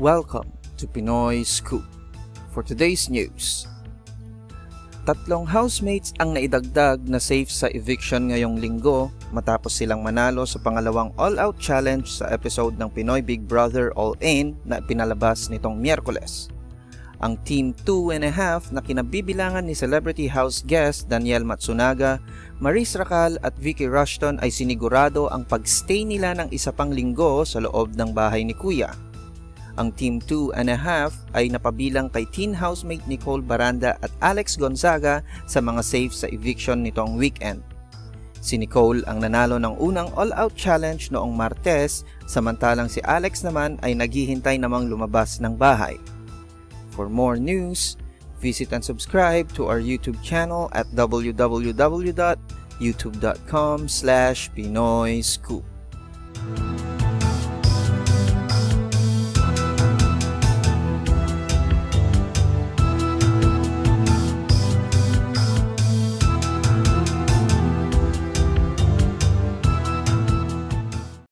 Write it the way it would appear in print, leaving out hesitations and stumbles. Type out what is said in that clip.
Welcome to Pinoy Scoop. For today's news, 3 housemates ang naidagdag na safe sa eviction ngayong linggo matapos silang manalo sa pangalawang all-out challenge sa episode ng Pinoy Big Brother All-In na pinalabas nitong Miyerkules. Ang Team 2.5 na kinabibilangan ni celebrity house guest Daniel Matsunaga, Maris Racal at Vicky Rushton ay sinigurado ang pagstay nila ng isa pang linggo sa loob ng bahay ni Kuya. Ang Team 2.5 ay napabilang kay teen housemate Nicole Baranda at Alex Gonzaga sa mga safe sa eviction nitong weekend. Si Nicole ang nanalo ng unang all-out challenge noong Martes, samantalang si Alex naman ay naghihintay namang lumabas ng bahay. For more news, visit and subscribe to our YouTube channel at www.youtube.com/PinoyScoop.